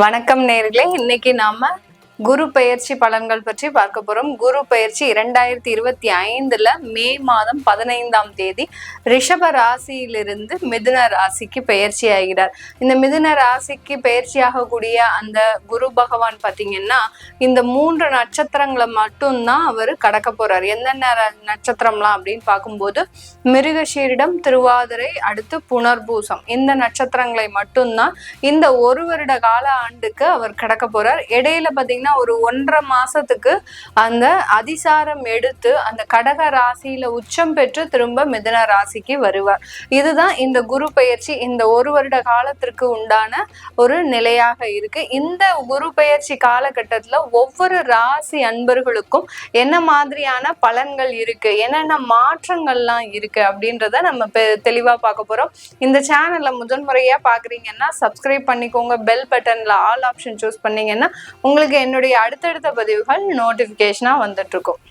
வணக்கம் நேயர்களே, இன்னைக்கு நாம குரு பெயர்ச்சி பலன்கள் பற்றி பார்க்க போறோம். குரு பெயர்ச்சி 2025 மே மாதம் 15ஆம் தேதி ரிஷப ராசியிலிருந்து மிதுன ராசிக்கு பெயர்ச்சி ஆகிறார். இந்த மிதுன ராசிக்கு பெயர்ச்சி ஆகக்கூடிய அந்த குரு பகவான் பாத்தீங்கன்னா இந்த 3 நட்சத்திரங்களை மட்டும்தான் அவர் கடக்க போறார். என்னென்ன நட்சத்திரம்லாம் அப்படின்னு பார்க்கும்போது மிருகஷீரிடம், திருவாதிரை, அடுத்து புனர்பூசம், இந்த நட்சத்திரங்களை மட்டும்தான் இந்த ஒரு வருட கால ஆண்டுக்கு அவர் கடக்க போறார். இடையில பாத்தீங்கன்னா ஒரு 1.5 மாசத்துக்கு அந்த அதிசாரம் எடுத்து அந்த கடக ராசியில உச்சம் பெற்று திரும்ப மிதுன ராசிக்கு வருவார். இதுதான் இந்த குரு பெயர்ச்சி இந்த ஒரு வருட காலத்திற்கு உண்டான ஒரு நிலையாக இருக்கு. இந்த குரு பெயர்ச்சி காலகட்டத்துல ஒவ்வொரு ராசி அன்பர்களுக்கும் என்ன மாதிரியான பலன்கள் இருக்கு, என்னென்ன மாற்றங்கள்லாம் இருக்கு அப்படின்றத நம்ம தெளிவா பார்க்க போறோம். இந்த சேனல்ல முதன்முறையா பாக்குறீங்கன்னா சப்ஸ்கிரைப் பண்ணிக்கோங்க. பெல் பட்டன்ல ஆல் ஆப்ஷன் சூஸ் பண்ணீங்கன்னா உங்களுக்கு என்னுடைய அடுத்தடுத்த பதிவுகள் நோட்டிபிகேஷனா வந்துட்டு இருக்கும்.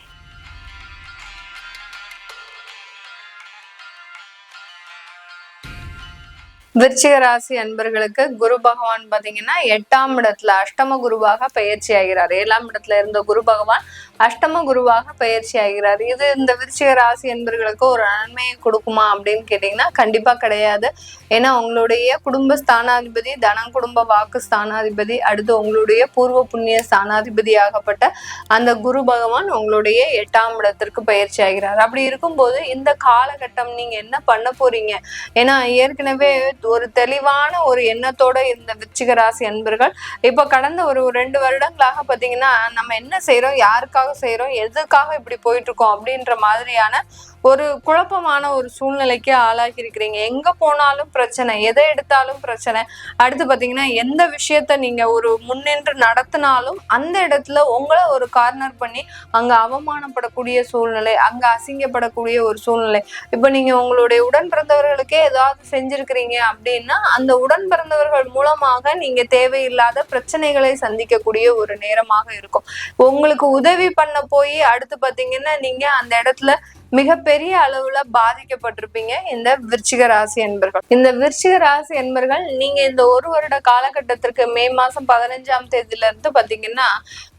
விருச்சிக ராசி அன்பர்களுக்கு குரு பகவான் பாத்தீங்கன்னா 8ஆம் இடத்துல அஷ்டம குருவாக பயிற்சி ஆகிறார். 7ஆம் இடத்துல இருந்த குரு பகவான் அஷ்டம குருவாக பயிற்சி ஆகிறார். இது இந்த விருச்சிக ராசி அன்பர்களுக்கு ஒரு நன்மையை கொடுக்குமா அப்படின்னு கேட்டீங்கன்னா கண்டிப்பா கிடையாது. ஏன்னா உங்களுடைய குடும்ப ஸ்தானாதிபதி, தனம் குடும்ப வாக்கு ஸ்தானாதிபதி, அடுத்து உங்களுடைய பூர்வ புண்ணிய ஸ்தானாதிபதி ஆகப்பட்ட அந்த குரு பகவான் உங்களுடைய 8ஆம் இடத்திற்கு பயிற்சி ஆகிறார். அப்படி இருக்கும்போது இந்த காலகட்டம் நீங்க என்ன பண்ண போறீங்க? ஏன்னா ஏற்கனவே ஒரு தெளிவான ஒரு எண்ணத்தோட இருந்த விருச்சிக ராசி அன்பர்கள் இப்ப கடந்த ஒரு 2 வருடங்களாக பாத்தீங்கன்னா நம்ம என்ன செய்யறோம், யாருக்காக செய்யறோம், எதுக்காக இப்படி போயிட்டு இருக்கோம் அப்படின்ற மாதிரியான ஒரு குழப்பமான ஒரு சூழ்நிலைக்கு ஆளாகி இருக்கிறீங்க. எங்க போனாலும் பிரச்சனை, எதை எடுத்தாலும் பிரச்சனை. அடுத்து பாத்தீங்கன்னா எந்த விஷயத்த நீங்க ஒரு முன்னின்று நடத்தினாலும் அந்த இடத்துல உங்களை ஒரு கார்னர் பண்ணி அங்க அவமானப்படக்கூடிய சூழ்நிலை, அங்க அசிங்கப்படக்கூடிய ஒரு சூழ்நிலை. இப்ப நீங்க உங்களுடைய உடன் பிறந்தவர்களுக்கே ஏதாவது செஞ்சிருக்கிறீங்க அப்படின்னா அந்த உடன் பிறந்தவர்கள் மூலமாக நீங்க தேவையில்லாத பிரச்சனைகளை சந்திக்கக்கூடிய ஒரு நேரமாக இருக்கும். உங்களுக்கு உதவி பண்ண போய் அடுத்து பாத்தீங்கன்னா நீங்க அந்த இடத்துல மிகப்பெரிய அளவுல பாதிக்கப்பட்டிருப்பீங்க இந்த விருச்சிக ராசி என்பர்கள். இந்த விருச்சிக ராசி என்பர்கள் நீங்க இந்த ஒரு வருட காலகட்டத்திற்கு மே மாசம் 15ஆம் தேதியில இருந்து பாத்தீங்கன்னா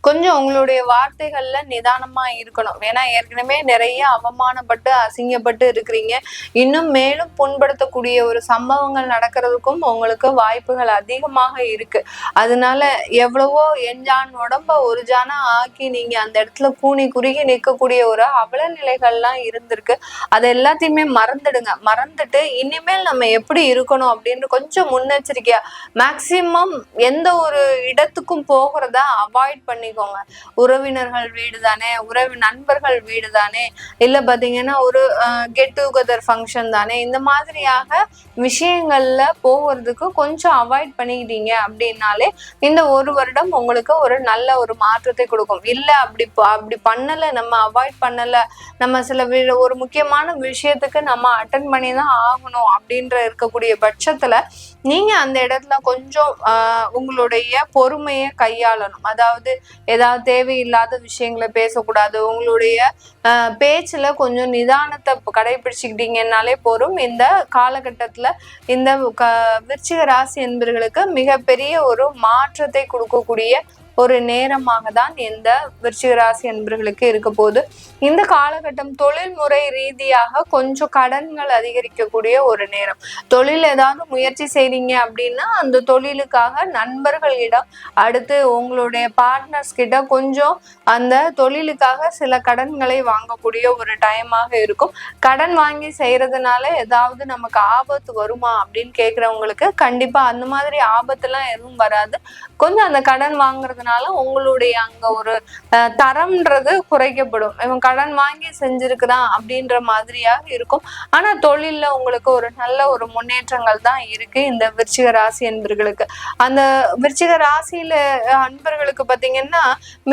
கொஞ்சம் உங்களுடைய வார்த்தைகள்ல நிதானமா இருக்கணும். ஏன்னா ஏற்கனவே நிறைய அவமானப்பட்டு அசிங்கப்பட்டு இருக்கிறீங்க. இன்னும் மேலும் புண்படுத்தக்கூடிய ஒரு சம்பவங்கள் நடக்கிறதுக்கும் உங்களுக்கு வாய்ப்புகள் அதிகமாக இருக்கு. அதனால எவ்வளவோ எஞ்சான் உடம்ப ஒரு ஜானா ஆக்கி நீங்க அந்த இடத்துல கூனி குறுகி நிற்கக்கூடிய ஒரு அவல நிலைகள்லாம் இருந்திருக்கு. அது எல்லாத்தையுமே மறந்துடுங்க. மறந்துட்டு இனிமேல் நம்ம எப்படி இருக்கணும் அப்படின்னு கொஞ்சம் முன்னெச்சரிக்கையா மேக்சிமம் எந்த ஒரு இடத்துக்கும் போகிறத அவாய்ட் பண்ணிக்கோங்க. உறவினர்கள் வீடு தானே, நண்பர்கள் வீடு தானே, இல்ல பாத்தீங்கன்னா ஒரு கெட் டுகெதர் ஃபங்க்ஷன் தானே, இந்த மாதிரியாக விஷயங்கள்ல போகிறதுக்கு கொஞ்சம் அவாய்ட் பண்ணிக்கிட்டீங்க அப்படின்னாலே இந்த ஒரு வருடம் உங்களுக்கு ஒரு நல்ல ஒரு மாற்றத்தை கொடுக்கும். இல்ல அப்படி பண்ணல, நம்ம அவாய்ட் பண்ணல, நம்ம சில ஒரு முக்கியமான விஷயத்துக்கு நம்ம அட்டன் பண்ணி தான் ஆகணும் அப்படின்ற இருக்கக்கூடிய பட்சத்துல நீங்க அந்த இடத்துல கொஞ்சம் உங்களுடைய பொறுமையை கையாளணும். அதாவது ஏதாவது தேவையில்லாத விஷயங்களை பேசக்கூடாது. உங்களுடைய பேச்சுல கொஞ்சம் நிதானத்தை கடைபிடிச்சுக்கிட்டீங்கன்னாலே போரும். இந்த காலகட்டத்துல இந்த விருச்சிக ராசி என்பவர்களுக்கு மிகப்பெரிய ஒரு மாற்றத்தை கொடுக்கக்கூடிய ஒரு நேரமாக தான் இந்த விருச்சிக ராசி என்பவர்களுக்கு இருக்க போது. இந்த காலகட்டம் தொழில்முறை ரீதியாக கொஞ்சம் கடன்கள் அதிகரிக்கக்கூடிய ஒரு நேரம். தொழில் ஏதாவது முயற்சி செய்றீங்க அப்படின்னா அந்த தொழிலுக்காக நண்பர்களிடம், அடுத்து உங்களுடைய பார்ட்னர்ஸ் கிட்ட கொஞ்சம் அந்த தொழிலுக்காக சில கடன்களை வாங்கக்கூடிய ஒரு டைமாக இருக்கும். கடன் வாங்கி செய்யறதுனால ஏதாவது நமக்கு ஆபத்து வருமா அப்படின்னு கேட்கிறவங்களுக்கு கண்டிப்பா அந்த மாதிரி ஆபத்துலாம் எதுவும் வராது. கொஞ்சம் அந்த கடன் வாங்குறது உங்களுடைய அங்க ஒரு தரம்ன்றது குறைக்கப்படும். இவன் கடன் வாங்கி செஞ்சிருக்கிறான் அப்படின்ற மாதிரியாக இருக்கும். ஆனா தொழில்ல உங்களுக்கு ஒரு நல்ல ஒரு முன்னேற்றங்கள் தான் இருக்கு இந்த விருச்சிக ராசி அன்பர்களுக்கு. அந்த விருச்சிக ராசியில அன்பர்களுக்கு பாத்தீங்கன்னா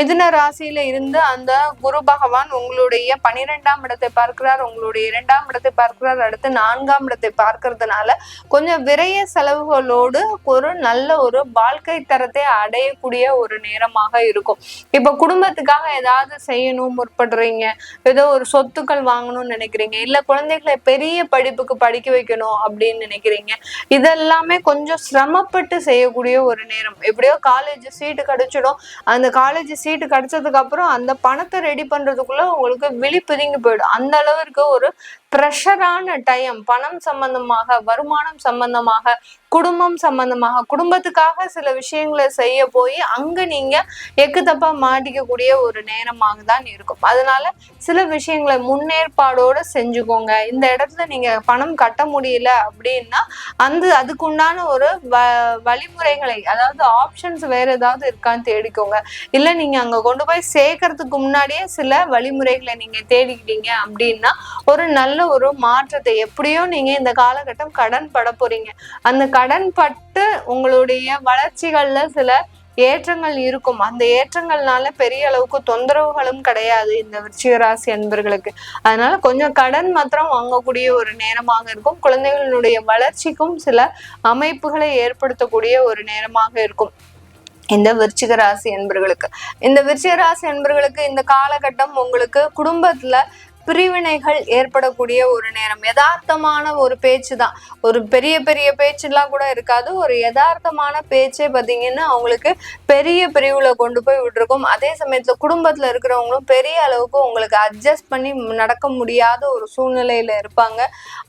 மிதுன ராசியில இருந்து அந்த குரு பகவான் உங்களுடைய 12ஆம் இடத்தை பார்க்கிறார், உங்களுடைய 2ஆம் இடத்தை பார்க்கிறார், அடுத்து 4ஆம் இடத்தை பார்க்கறதுனால கொஞ்சம் விரைய செலவுகளோடு ஒரு நல்ல ஒரு வாழ்க்கை தரத்தை அடையக்கூடிய ஒரு நேரமாக இருக்கும். இப்ப குடும்பத்துக்காக ஏதாவது செய்யணும் முற்படுறீங்க, ஏதோ ஒரு சொத்துக்கள் வாங்கணும்னு நினைக்கிறீங்க, இல்ல குழந்தைகளை பெரிய படிப்புக்கு படிக்க வைக்கணும் அப்படின்னு நினைக்கிறீங்க, இதெல்லாமே கொஞ்சம் சிரமப்பட்டு செய்யக்கூடிய ஒரு நேரம். எப்படியோ காலேஜ் சீட்டு கிடைச்சிடும், அந்த காலேஜ் சீட்டு கிடைச்சதுக்கு அப்புறம் அந்த பணத்தை ரெடி பண்றதுக்குள்ள உங்களுக்கு விழி பிதுங்கி போயிடும். அந்த அளவிற்கு ஒரு ப்ரெஷரான டைம். பணம் சம்பந்தமாக, வருமானம் சம்பந்தமாக, குடும்பம் சம்பந்தமாக, குடும்பத்துக்காக சில விஷயங்களை செய்ய போய் அங்க நீங்க எக்கு தப்பா மாட்டிக்கக்கூடிய ஒரு நேரமாக தான் இருக்கும். அதனால சில விஷயங்களை முன்னேற்பாடோட செஞ்சுக்கோங்க. இந்த இடத்துல நீங்க பணம் கட்ட முடியல அப்படின்னா அதுக்குண்டான ஒரு வழிமுறைகளை, அதாவது ஆப்ஷன்ஸ் வேற ஏதாவது இருக்கான்னு தேடிக்கோங்க. இல்ல நீங்க அங்க கொண்டு போய் சேர்க்கறதுக்கு முன்னாடியே சில வழிமுறைகளை நீங்க தேடிக்கிட்டீங்க அப்படின்னா ஒரு நல்ல ஒரு மாற்றத்தை, எப்படியோ நீங்க இந்த காலகட்டம் கடன் பட போறீங்க, அந்த கடன் பட்டு உங்களுடைய வளர்ச்சிகள்ல சில ஏற்றங்கள் இருக்கும். அந்த ஏற்றங்கள்னால பெரிய அளவுக்கு தொந்தரவுகளும் கிடையாது இந்த விருச்சிக ராசி அன்பர்களுக்கு. அதனால கொஞ்சம் கடன் மாத்திரம் வாங்கக்கூடிய ஒரு நேரமாக இருக்கும். குழந்தைகளுடைய வளர்ச்சிக்கும் சில அமைப்புகளை ஏற்படுத்தக்கூடிய ஒரு நேரமாக இருக்கும் இந்த விருச்சிக ராசி அன்பர்களுக்கு. இந்த விருச்சிக ராசி அன்பர்களுக்கு இந்த காலகட்டம் உங்களுக்கு குடும்பத்துல பிரிவினைகள் ஏற்படக்கூடிய ஒரு நேரம். யதார்த்தமான ஒரு பேச்சு தான், ஒரு பெரிய பெரிய பேச்சுலாம் கூட இருக்காது, ஒரு யதார்த்தமான பேச்சே பார்த்தீங்கன்னா அவங்களுக்கு பெரிய பிரிவுல கொண்டு போய் விட்டுருக்கும். அதே சமயத்துல குடும்பத்துல இருக்கிறவங்களும் பெரிய அளவுக்கு உங்களுக்கு அட்ஜஸ்ட் பண்ணி நடக்க முடியாத ஒரு சூழ்நிலையில இருப்பாங்க.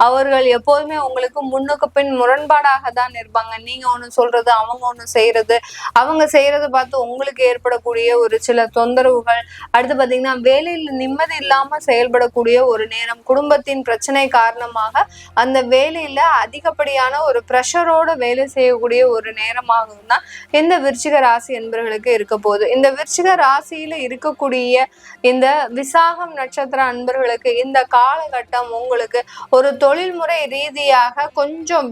அவர்கள் எப்போதுமே உங்களுக்கு முன்னுக்கு பின் முரண்பாடாக தான் இருப்பாங்க. நீங்க ஒண்ணு சொல்றது, அவங்க ஒண்ணு செய்யறது, அவங்க செய்யறதை பார்த்து உங்களுக்கு ஏற்படக்கூடிய ஒரு சில தொந்தரவுகள். அடுத்து பாத்தீங்கன்னா வேலையில நிம்மதி இல்லாம செயல்பட கூடிய ஒரு நேரம். குடும்பத்தின் பிரச்சனை காரணமாக அந்த வேலையில அதிகப்படியான ஒரு பிரஷரோட வேலை செய்யக்கூடிய ஒரு நேரமாக தான் இந்த விருச்சிக ராசி என்பவர்களுக்கு இருக்க போகுது. இந்த விருச்சிக ராசியில இருக்கக்கூடிய இந்த விசாகம் நட்சத்திர அன்பர்களுக்கு இந்த காலகட்டம் உங்களுக்கு ஒரு தொழில்முறை ரீதியாக கொஞ்சம்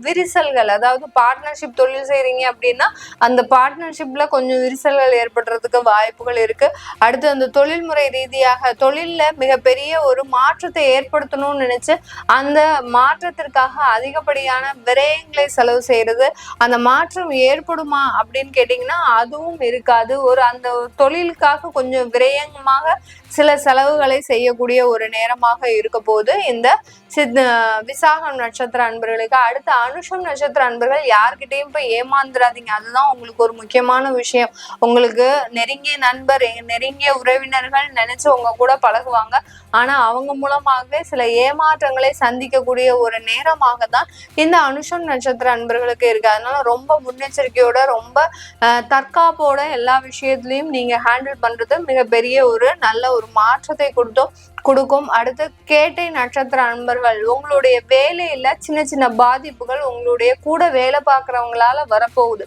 விரிசல்கள், அதாவது பார்ட்னர்ஷிப் தொழில் செய்றீங்க அப்படின்னா அந்த பார்ட்னர்ஷிப்ல கொஞ்சம் விரிசல்கள் ஏற்படுறதுக்கு வாய்ப்புகள் இருக்கு. அடுத்து அந்த தொழில்முறை ரீதியாக தொழில்ல மிகப்பெரிய ஒரு மாற்றத்தை ஏற்படுத்தணும்னு நினைச்சு அந்த மாற்றத்திற்காக அதிகப்படியான விரயங்களை செலவு செய்யறது. அந்த மாற்றம் ஏற்படுமா அப்படின்னு கேட்டீங்கன்னா அதுவும் இருக்காது. அந்த தொழிலுக்காக கொஞ்சம் விரயமாக சில செலவுகளை செய்யக்கூடிய ஒரு நேரமாக இருக்க போது இந்த விசாகம் நட்சத்திர அன்பர்களுக்கு. அடுத்து அனுஷம் நட்சத்திர அன்பர்கள் யார்கிட்டையும் போய் ஏமாந்துடாதீங்க. அதுதான் உங்களுக்கு ஒரு முக்கியமான விஷயம். உங்களுக்கு நெருங்கிய நண்பர், நெருங்கிய உறவினர்கள் நினைச்சு உங்க கூட பழகுவாங்க, ஆனா அவங்க மூலமாகவே சில ஏமாற்றங்களை சந்திக்கக்கூடிய ஒரு நேரமாக தான் இந்த அனுஷம் நட்சத்திர அன்பர்களுக்கு இருக்கு. அதனால ரொம்ப முன்னெச்சரிக்கையோட, ரொம்ப தற்காப்போட எல்லா விஷயத்திலையும் நீங்க ஹேண்டில் பண்றது மிகப்பெரிய ஒரு நல்ல ஒரு மாற்றத்தை கொடுக்கும். அடுத்து கேட்டை நட்சத்திர அன்பர்கள், உங்களுடைய வேலையில சின்ன சின்ன பாதிப்புகள் உங்களுடைய கூட வேலை பார்க்கறவங்களால வரப்போகுது.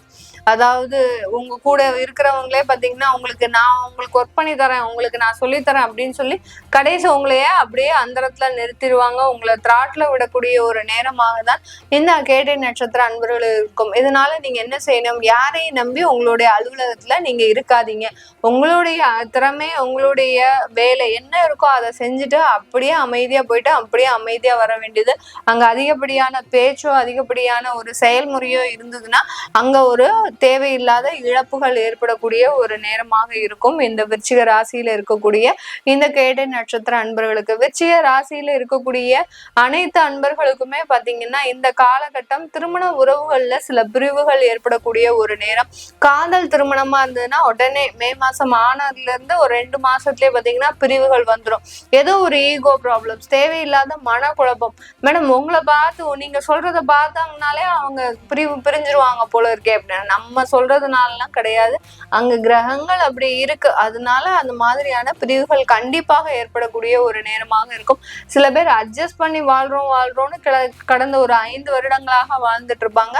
அதாவது உங்க கூட இருக்கிறவங்களே பாத்தீங்கன்னா நான் உங்களுக்கு ஒர்க் பண்ணி தரேன், உங்களுக்கு நான் சொல்லித்தரேன் அப்படின்னு சொல்லி கடைசி உங்களையே அப்படியே அந்த இடத்துல நிறுத்திடுவாங்க. உங்களை திராட்ல விடக்கூடிய ஒரு நேரமாக தான் இந்த கேட்டை நட்சத்திர அன்பர்கள் இருக்கும். இதனால நீங்க என்ன செய்யணும், யாரையும் நம்பி உங்களுடைய அலுவலகத்துல நீங்க இருக்காதீங்க. உங்களுடைய திறமை, உங்களுடைய வேலை என்ன இருக்கோ அதை செஞ்சுட்டு அப்படியே அமைதியா போயிட்டு அப்படியே அமைதியா வர வேண்டியது. அங்க அதிகப்படியான பேச்சோ அதிகப்படியான ஒரு செயல்முறையோ இருந்ததுன்னா அங்க ஒரு தேவையில்லாத இழப்புகள் ஏற்படக்கூடிய ஒரு நேரமாக இருக்கும் இந்த விருச்சிக ராசியில இருக்கக்கூடிய இந்த கேட்டை நட்சத்திர அன்பர்களுக்கு. விருச்சிக ராசியில இருக்கக்கூடிய அனைத்து அன்பர்களுக்குமே பாத்தீங்கன்னா இந்த காலகட்டம் திருமண உறவுகள்ல சில பிரிவுகள் ஏற்படக்கூடிய ஒரு நேரம். காதல் திருமணமா இருந்ததுன்னா உடனே மே மாசம் ஆனதுல இருந்து ஒரு 2 மாசத்துலயே பாத்தீங்கன்னா பிரிவுகள் வந்துடும். ஏதோ ஒரு ஈகோ ப்ராப்ளம்ஸ், தேவையில்லாத மனக்குழப்பம். மேடம் உங்களை பார்த்து நீங்க சொல்றத பார்த்தாங்கனாலே அவங்க பிரிஞ்சிருவாங்க போல இருக்கே அப்படின்னு நம்ம சொல்றதுனாலாம் கிடையாது, அங்க கிரகங்கள் அப்படி இருக்கு. அதனால அந்த மாதிரியான பிரிவுகள் கண்டிப்பாக ஏற்படக்கூடிய ஒரு நேரமாக இருக்கும். சில பேர் அட்ஜஸ்ட் பண்ணி வாழ்றோம்னு கடந்த ஒரு 5 வருடங்களாக வாழ்ந்துட்டு இருப்பாங்க.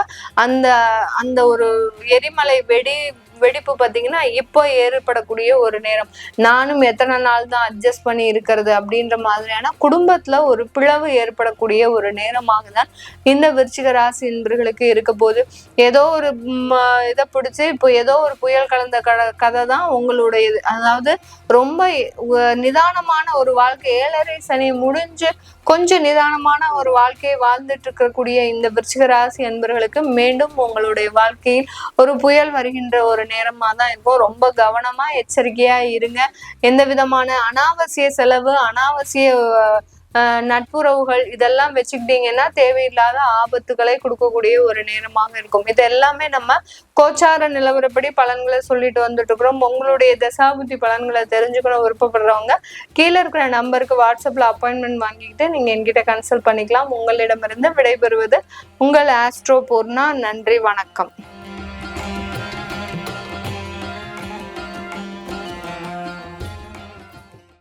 அந்த ஒரு எரிமலை வெடிப்பு பாத்தீங்கன்னா இப்போ ஏற்படக்கூடிய ஒரு நேரம். நானும் எத்தனை நாள் தான் அட்ஜஸ்ட் பண்ணி இருக்கிறது அப்படின்ற மாதிரியான குடும்பத்துல ஒரு பிளவு ஏற்படக்கூடிய ஒரு நேரமாக தான் இந்த விருச்சிக ராசி என்பர்களுக்கு இருக்க போது. ஏதோ ஒரு இதை பிடிச்சி இப்போ ஏதோ ஒரு புயல் கலந்த கதை தான் உங்களுடையது. அதாவது ரொம்ப நிதானமான ஒரு வாழ்க்கை, 7.5 சனி முடிஞ்சு கொஞ்சம் நிதானமான ஒரு வாழ்க்கையை வாழ்ந்துட்டு இருக்கக்கூடிய இந்த விருச்சிக ராசி அன்பர்களுக்கு மீண்டும் உங்களுடைய வாழ்க்கையில் ஒரு புயல் வருகின்ற ஒரு நேரமா தான் இருக்கும். ரொம்ப கவனமா எச்சரிக்கையா இருங்க. எந்த விதமான அனாவசிய செலவு, அனாவசிய நட்புறவுகள் இதெல்லாம் வச்சுக்கிட்டீங்கன்னா தேவையில்லாத ஆபத்துக்களை கொடுக்கக்கூடிய ஒரு நேரமாக இருக்கும். இது எல்லாமே நம்ம கோச்சார நிலவரப்படி பலன்களை சொல்லிட்டு வந்துட்டு இருக்கிறோம். உங்களுடைய தசாபுத்தி பலன்களை தெரிஞ்சுக்கணும் விருப்பப்படுறவங்க கீழே இருக்கிற நம்பருக்கு வாட்ஸ்அப்ல அப்பாயின்மெண்ட் வாங்கிக்கிட்டு நீங்க என்கிட்ட கன்சல்ட் பண்ணிக்கலாம். உங்களிடமிருந்து விடைபெறுவது உங்கள் ஆஸ்ட்ரோ பூர்ணா. நன்றி, வணக்கம்.